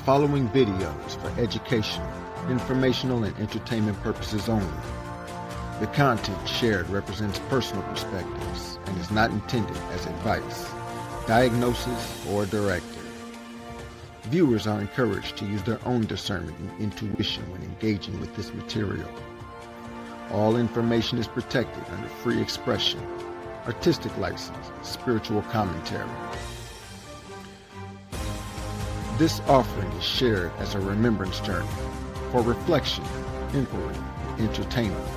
following video is for educational, informational, and entertainment purposes only. The content shared represents personal perspectives and is not intended as advice, diagnosis, or directive. Viewers are encouraged to use their own discernment and intuition when engaging with this material. All information is protected under free expression, artistic license, and spiritual commentary. This offering is shared as a remembrance journey for reflection, inquiry, and entertainment.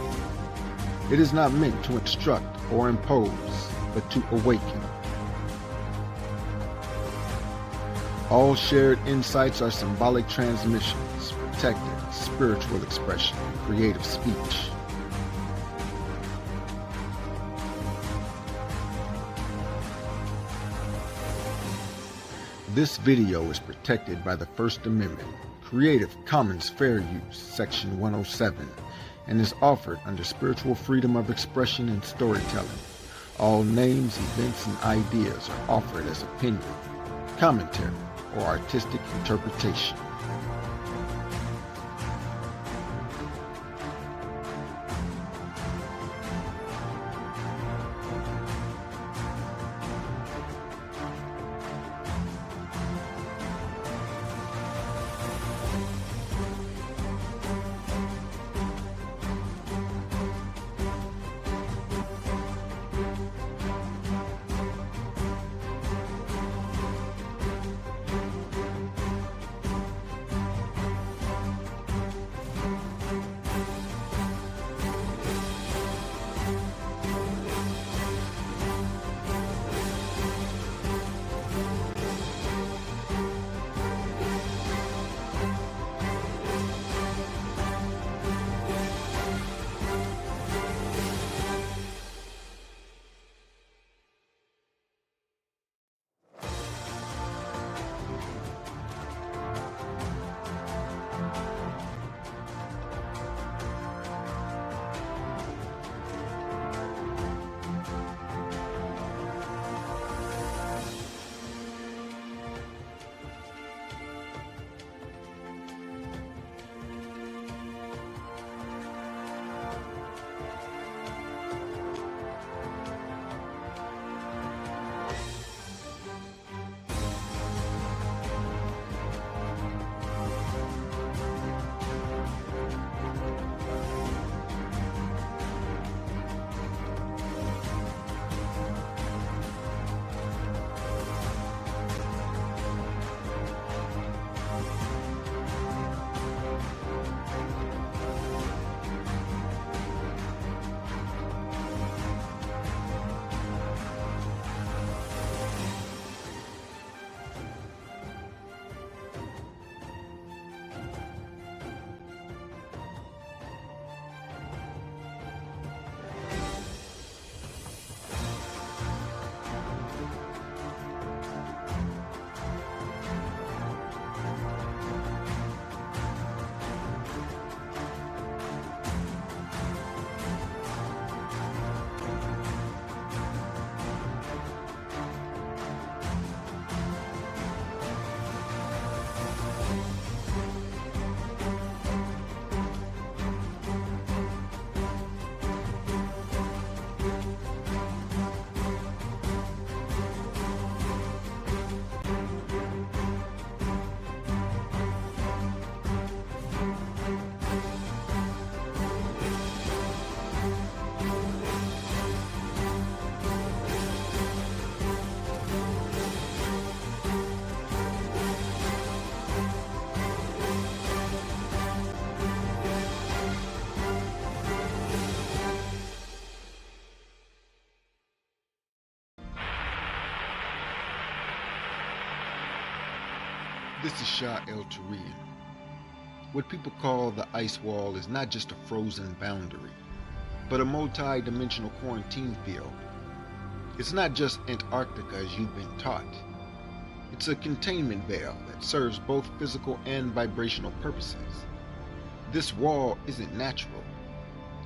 It is not meant to instruct or impose, but to awaken. All shared insights are symbolic transmissions, protected as spiritual expression and creative speech. This video is protected by the First Amendment, Creative Commons Fair Use, Section 107, and is offered under spiritual freedom of expression and storytelling. All names, events, and ideas are offered as opinion, commentary, or artistic interpretation. This is Sha'El-Ta'Rion. What people call the ice wall is not just a frozen boundary, but a multi-dimensional quarantine field. It's not just Antarctica as you've been taught. It's a containment veil that serves both physical and vibrational purposes. This wall isn't natural.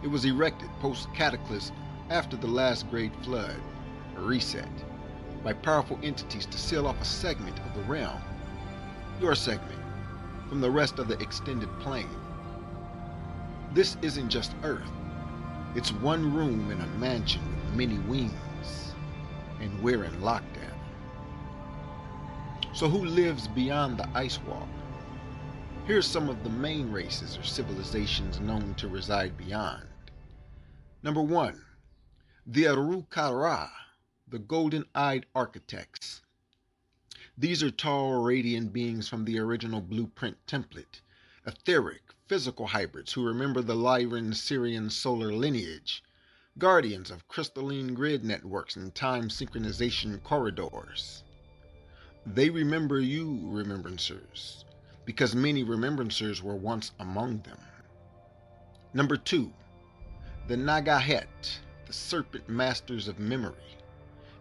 It was erected post-cataclysm after the last great flood, a reset, by powerful entities to seal off a segment of the realm. Your segment, from the rest of the extended plane. This isn't just Earth. It's one room in a mansion with many wings, and we're in lockdown. So who lives beyond the ice wall? Here's some of the main races or civilizations known to reside beyond. Number 1, the Arukara, the golden-eyed architects. These are tall, radiant beings from the original blueprint template, etheric, physical hybrids who remember the Lyran Syrian solar lineage, guardians of crystalline grid networks and time synchronization corridors. They remember you, Remembrancers, because many Remembrancers were once among them. Number 2, the Nagahet, the serpent masters of memory.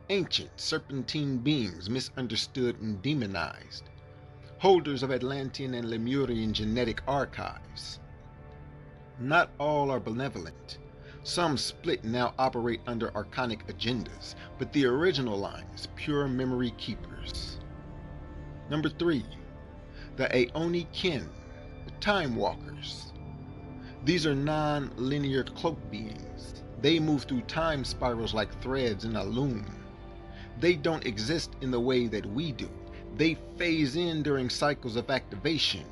Ancient serpentine beings misunderstood and demonized, holders of Atlantean and Lemurian genetic archives. Not all are benevolent. Some split and now operate under archonic agendas, but the original line is pure memory keepers. Number 3, the Aoni Kin, the Time Walkers. These are non-linear cloak beings. They move through time spirals like threads in a loom. They don't exist in the way that we do. They phase in during cycles of activation,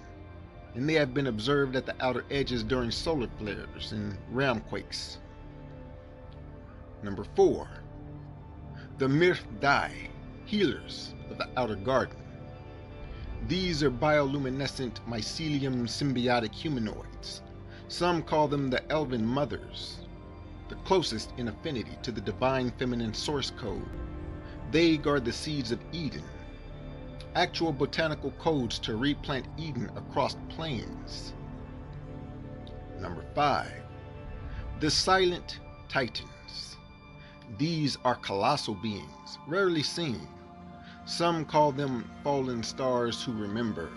and they have been observed at the outer edges during solar flares and realmquakes. Number 4, the Mirth Dai, healers of the outer garden. These are bioluminescent mycelium symbiotic humanoids. Some call them the Elven Mothers, the closest in affinity to the divine feminine source code. They guard the seeds of Eden, actual botanical codes to replant Eden across planes. Number 5, the Silent Titans. These are colossal beings, rarely seen. Some call them fallen stars who remember.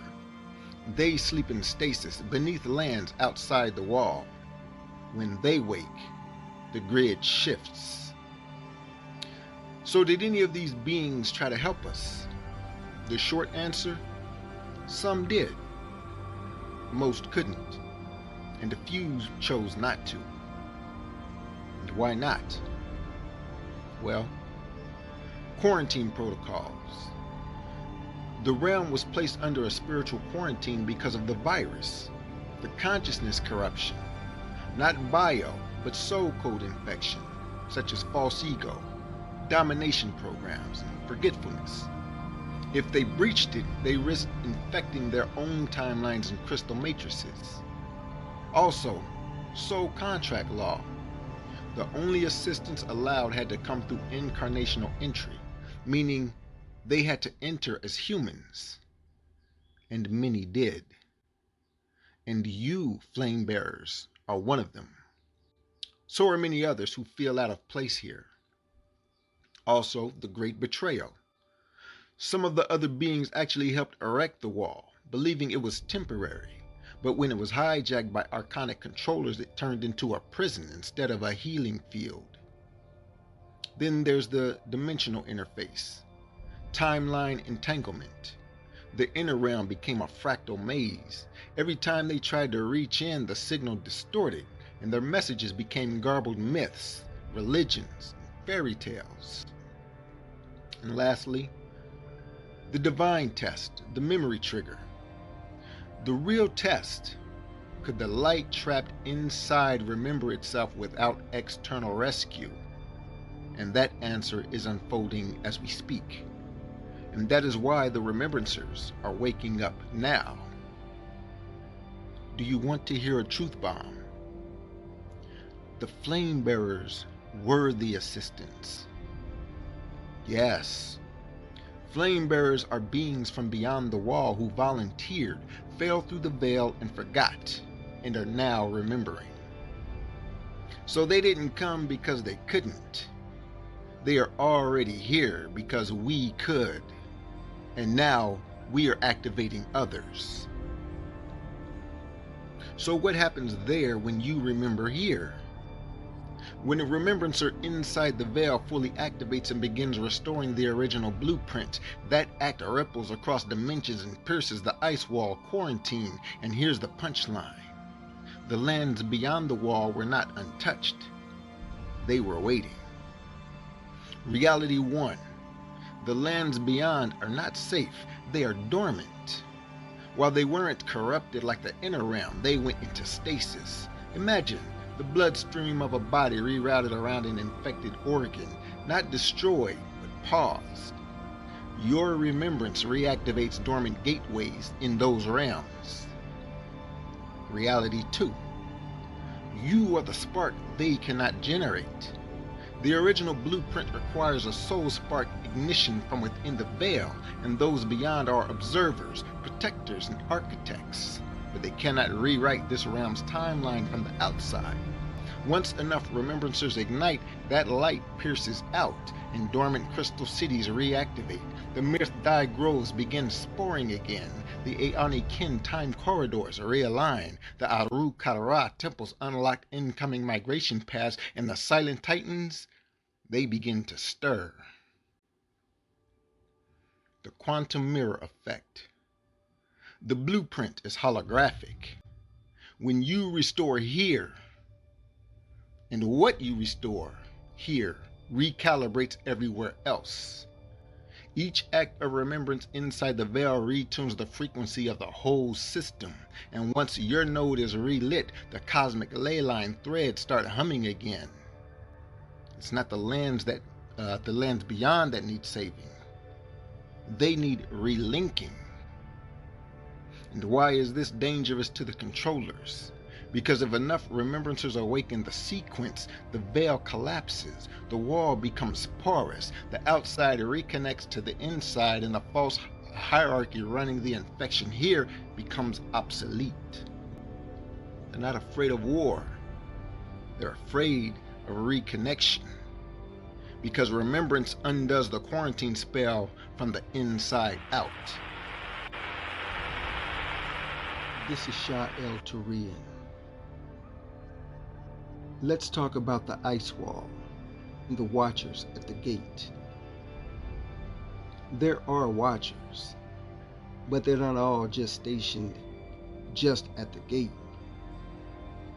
They sleep in stasis beneath lands outside the wall. When they wake, the grid shifts. So did any of these beings try to help us? The short answer, some did. Most couldn't, and a few chose not to. And why not? Well, quarantine protocols. The realm was placed under a spiritual quarantine because of the virus, the consciousness corruption, not bio, but soul code infection, such as false ego, domination programs, and forgetfulness. If they breached it, they risked infecting their own timelines and crystal matrices. Also, soul contract law. The only assistance allowed had to come through incarnational entry, meaning they had to enter as humans. And many did. And you, flame bearers, are one of them. So are many others who feel out of place here. Also, the great betrayal. Some of the other beings actually helped erect the wall, believing it was temporary, but when it was hijacked by archonic controllers, it turned into a prison instead of a healing field. Then there's the dimensional interface, timeline entanglement. The inner realm became a fractal maze. Every time they tried to reach in, the signal distorted, and their messages became garbled myths, religions, and fairy tales. And lastly, the divine test, the memory trigger. The real test: could the light trapped inside remember itself without external rescue? And that answer is unfolding as we speak. And that is why the Remembrancers are waking up now. Do you want to hear a truth bomb? The flame bearers were the assistants. Yes. Flame bearers are beings from beyond the wall who volunteered, fell through the veil and forgot, and are now remembering. So they didn't come because they couldn't. They are already here because we could. And now we are activating others. So what happens there when you remember here? When a Remembrancer inside the veil fully activates and begins restoring the original blueprint, that act ripples across dimensions and pierces the ice wall quarantine. And here's the punchline. The lands beyond the wall were not untouched. They were waiting. Reality 1. The lands beyond are not safe. They are dormant. While they weren't corrupted like the inner realm, they went into stasis. Imagine the bloodstream of a body rerouted around an infected organ, not destroyed, but paused. Your remembrance reactivates dormant gateways in those realms. Reality 2. You are the spark they cannot generate. The original blueprint requires a soul spark ignition from within the veil, and those beyond are observers, protectors, and architects. But they cannot rewrite this realm's timeline from the outside. Once enough remembrancers ignite, that light pierces out, and dormant crystal cities reactivate. The Mirth Dai groves begin sporing again. The Aeonic time corridors realign. The Aru Katara temples unlock incoming migration paths, and the silent titans, they begin to stir. The quantum mirror effect. The blueprint is holographic. When you restore here, and what you restore here recalibrates everywhere else. Each act of remembrance inside the veil retunes the frequency of the whole system, and once your node is relit, the cosmic ley line threads start humming again. It's not the lands beyond that need saving. They need relinking. And why is this dangerous to the controllers? Because if enough remembrancers awaken the sequence, the veil collapses, the wall becomes porous, the outside reconnects to the inside, and the false hierarchy running the infection here becomes obsolete. They're not afraid of war. They're afraid of reconnection. Because remembrance undoes the quarantine spell from the inside out. This is Sha'El-Ta'Rion. Let's talk about the ice wall and the watchers at the gate. There are watchers, but they're not all just stationed just at the gate.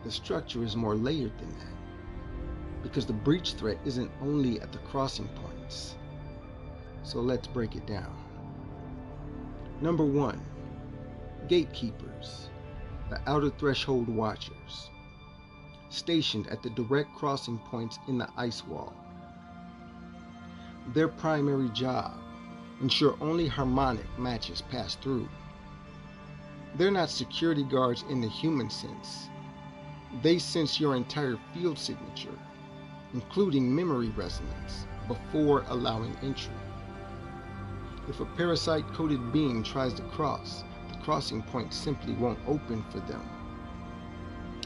The structure is more layered than that, because the breach threat isn't only at the crossing points. So let's break it down. Number 1, gatekeepers, the outer threshold watchers, stationed at the direct crossing points in the ice wall. Their primary job, ensure only harmonic matches pass through. They're not security guards in the human sense. They sense your entire field signature, including memory resonance, before allowing entry. If a parasite-coated being tries to cross, the crossing point simply won't open for them.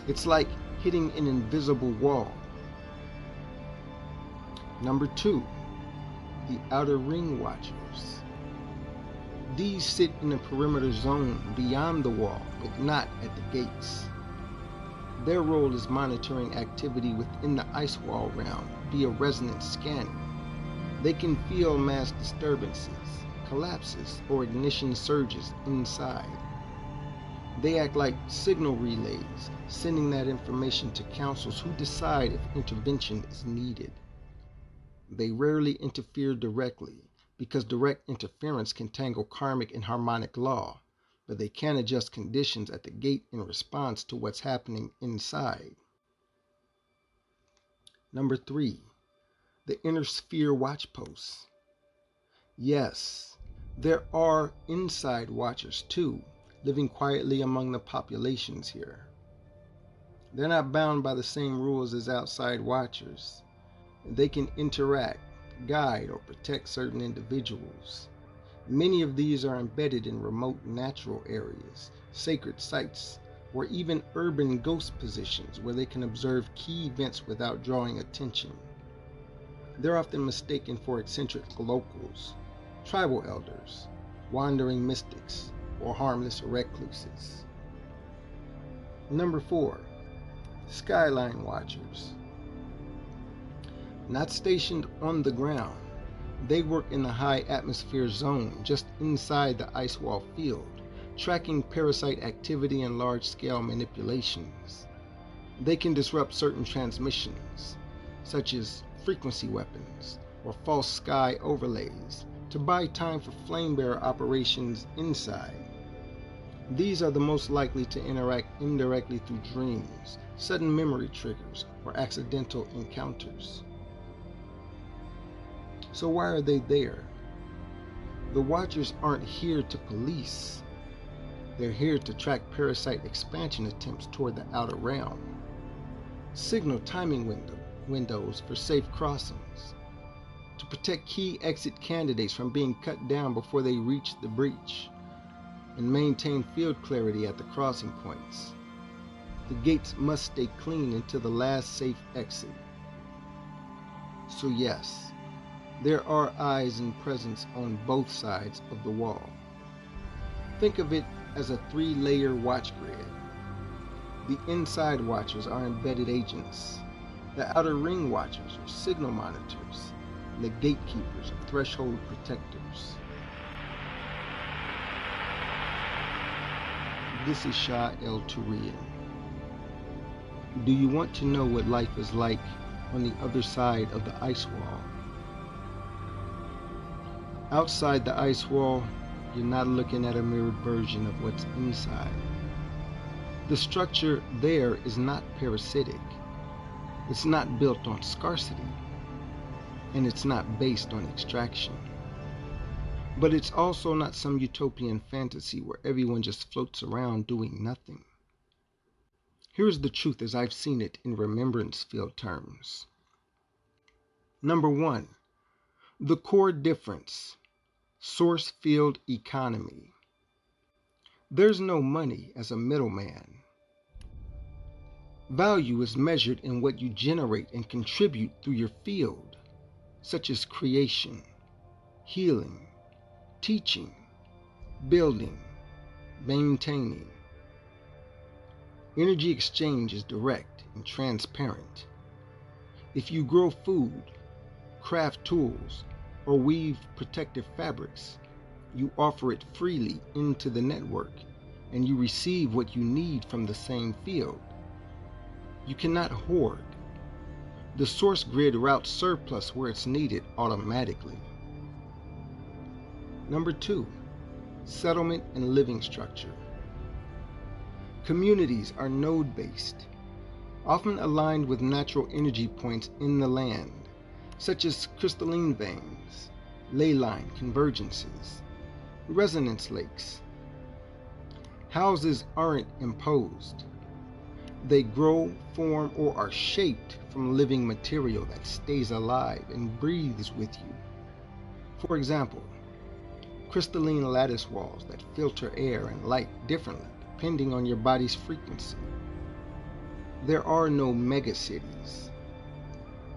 It's like hitting an invisible wall. Number 2, the outer ring watchers. These sit in the perimeter zone beyond the wall, but not at the gates. Their role is monitoring activity within the ice wall realm via resonance scanning. They can feel mass disturbances, collapses, or ignition surges inside. They act like signal relays, sending that information to councils who decide if intervention is needed. They rarely interfere directly, because direct interference can tangle karmic and harmonic law, but they can adjust conditions at the gate in response to what's happening inside. Number 3, the inner sphere watch posts. Yes, there are inside watchers too, living quietly among the populations here. They're not bound by the same rules as outside watchers. They can interact, guide, or protect certain individuals. Many of these are embedded in remote natural areas, sacred sites, or even urban ghost positions where they can observe key events without drawing attention. They're often mistaken for eccentric locals, tribal elders, wandering mystics, or harmless recluses. Number 4, skyline watchers. not stationed on the ground. They work in the high atmosphere zone just inside the ice wall field, tracking parasite activity and large-scale manipulations. They can disrupt certain transmissions, such as frequency weapons or false sky overlays, to buy time for flame-bearer operations inside. These are the most likely to interact indirectly through dreams, sudden memory triggers, or accidental encounters. So why are they there? The Watchers aren't here to police. They're here to track parasite expansion attempts toward the outer realm, signal timing windows for safe crossings, to protect key exit candidates from being cut down before they reach the breach, and maintain field clarity at the crossing points. The gates must stay clean until the last safe exit. So yes, there are eyes and presence on both sides of the wall. Think of it as a 3-layer watch grid. The inside watchers are embedded agents. The outer ring watchers are signal monitors. And the gatekeepers are threshold protectors. This is Sha'El-Ta'Rion. Do you want to know what life is like on the other side of the ice wall? Outside the ice wall, you're not looking at a mirrored version of what's inside. The structure there is not parasitic. It's not built on scarcity. And it's not based on extraction. But it's also not some utopian fantasy where everyone just floats around doing nothing. Here's the truth as I've seen it in Remembrance field terms. Number 1, the core difference, source field economy. There's no money as a middleman. Value is measured in what you generate and contribute through your field, such as creation, healing, teaching, building, maintaining. Energy exchange is direct and transparent. If you grow food, craft tools, or weave protective fabrics, you offer it freely into the network, and you receive what you need from the same field. You cannot hoard. The source grid routes surplus where it's needed automatically. Number 2, settlement and living structure. Communities are node-based, often aligned with natural energy points in the land, such as crystalline veins, ley line convergences, resonance lakes. Houses aren't imposed. They grow, form, or are shaped from living material that stays alive and breathes with you. For example, crystalline lattice walls that filter air and light differently depending on your body's frequency. There are no megacities.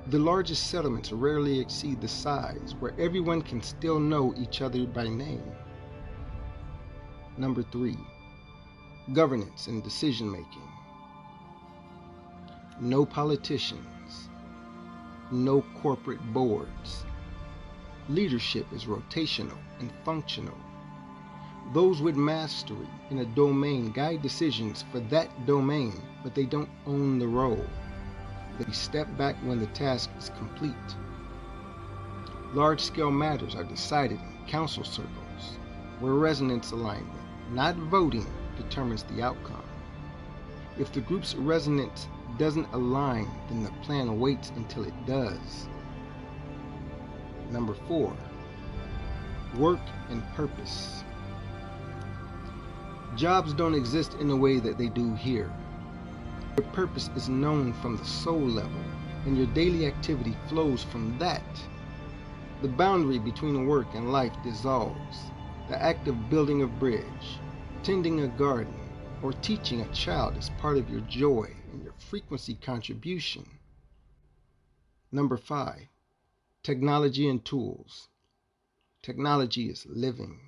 The largest settlements rarely exceed the size where everyone can still know each other by name. Number 3, governance and decision making. No politicians, no corporate boards. Leadership is rotational and functional. Those with mastery in a domain guide decisions for that domain, but they don't own the role. They step back when the task is complete. Large-scale matters are decided in council circles, where resonance alignment, not voting, determines the outcome. If the group's resonance doesn't align, then the plan waits until it does. Number 4, work and purpose. Jobs don't exist in the way that they do here. Your purpose is known from the soul level, and your daily activity flows from that. The boundary between work and life dissolves. The act of building a bridge, tending a garden, or teaching a child is part of your joy and your frequency contribution. Number 5, technology and tools. Technology is living,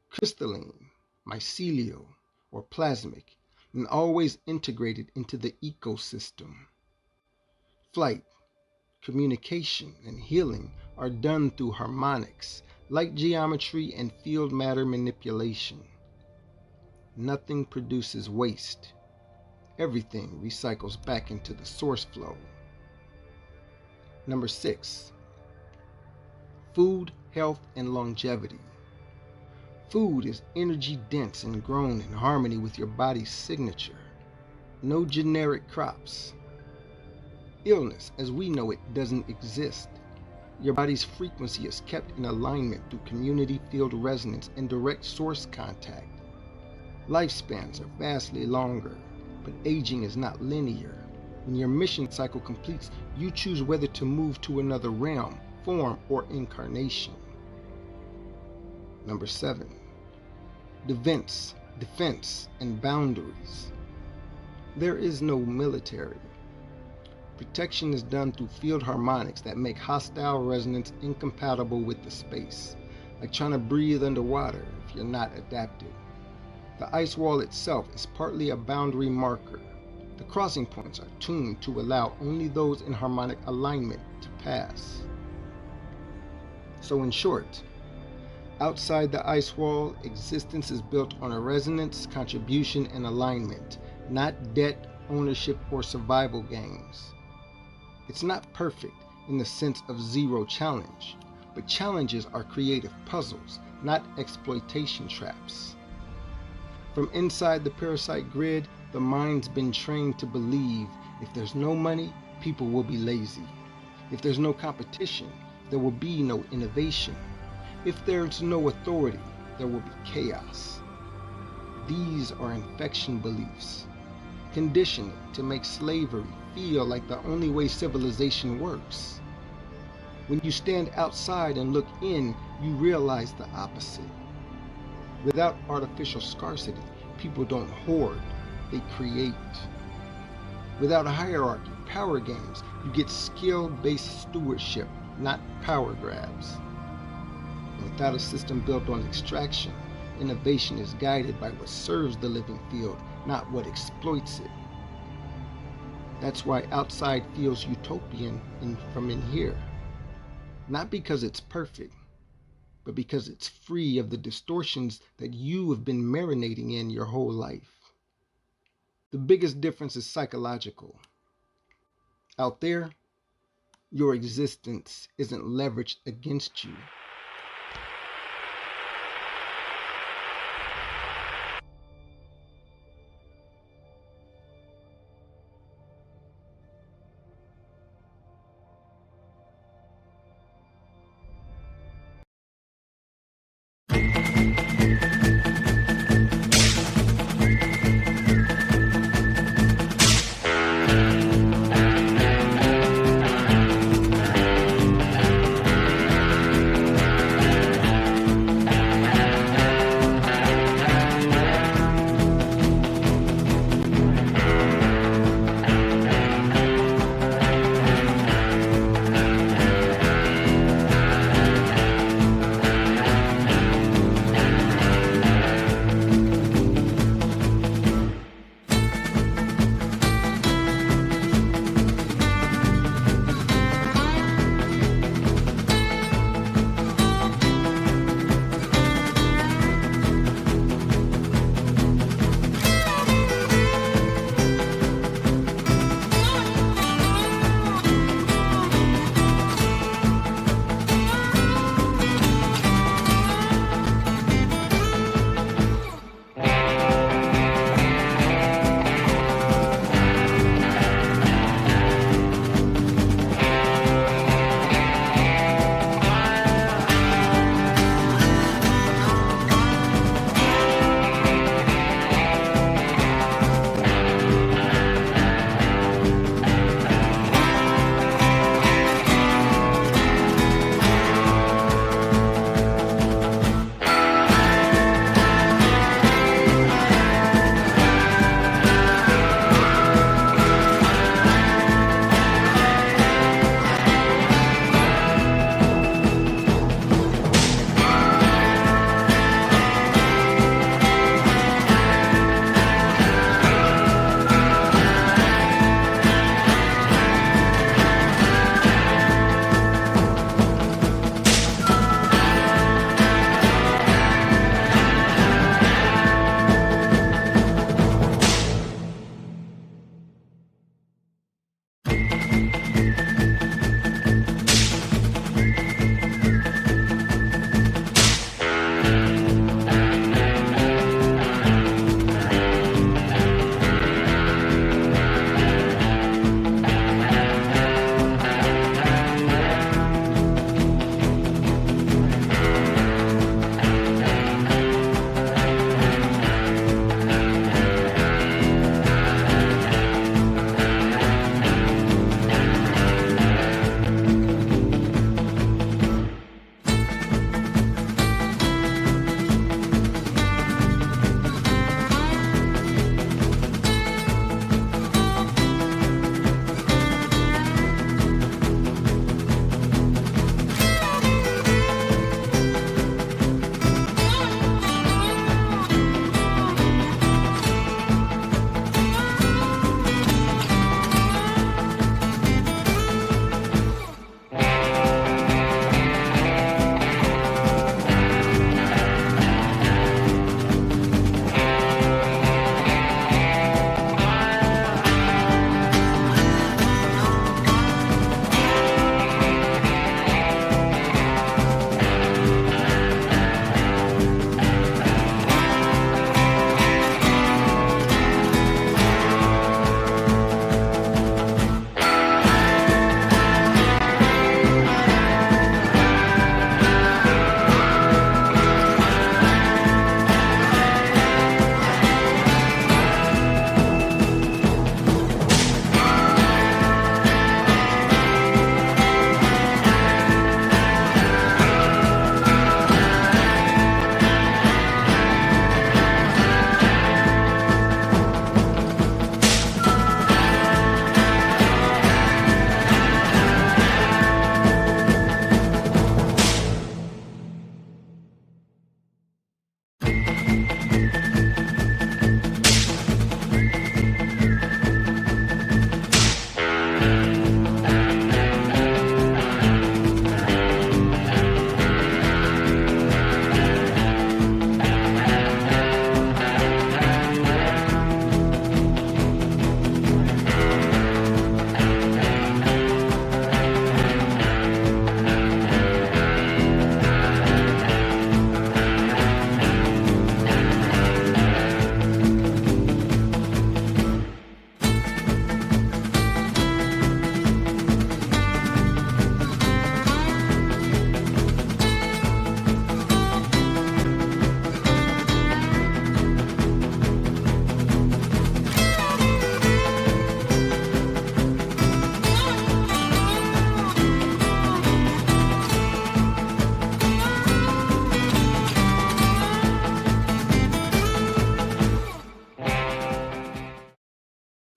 crystalline, mycelial, or plasmic, and always integrated into the ecosystem. Flight, communication, and healing are done through harmonics, light geometry, and field matter manipulation. Nothing produces waste. Everything recycles back into the source flow. Number 6. Food, health, and longevity. Food is energy dense and grown in harmony with your body's signature. No generic crops. Illness, as we know it, doesn't exist. Your body's frequency is kept in alignment through community field resonance and direct source contact. Lifespans are vastly longer, but aging is not linear. When your mission cycle completes, you choose whether to move to another realm, form, or incarnation. Number 7. Defense, and boundaries. There is no military. Protection is done through field harmonics that make hostile resonance incompatible with the space, like trying to breathe underwater if you're not adapted. The ice wall itself is partly a boundary marker. The crossing points are tuned to allow only those in harmonic alignment to pass. So in short, outside the ice wall, existence is built on a resonance, contribution, and alignment, not debt, ownership, or survival games. It's not perfect in the sense of zero challenge, but challenges are creative puzzles, not exploitation traps. From inside the parasite grid, the mind's been trained to believe if there's no money, people will be lazy. If there's no competition, there will be no innovation. If there's no authority, there will be chaos. These are infection beliefs, conditioning to make slavery feel like the only way civilization works. When you stand outside and look in, you realize the opposite. Without artificial scarcity, people don't hoard, they create. Without a hierarchy, power games, you get skill-based stewardship, not power grabs. And without a system built on extraction, innovation is guided by what serves the living field, not what exploits it. That's why outside feels utopian from in here. Not because it's perfect, but because it's free of the distortions that you have been marinating in your whole life. The biggest difference is psychological. Out there, your existence isn't leveraged against you.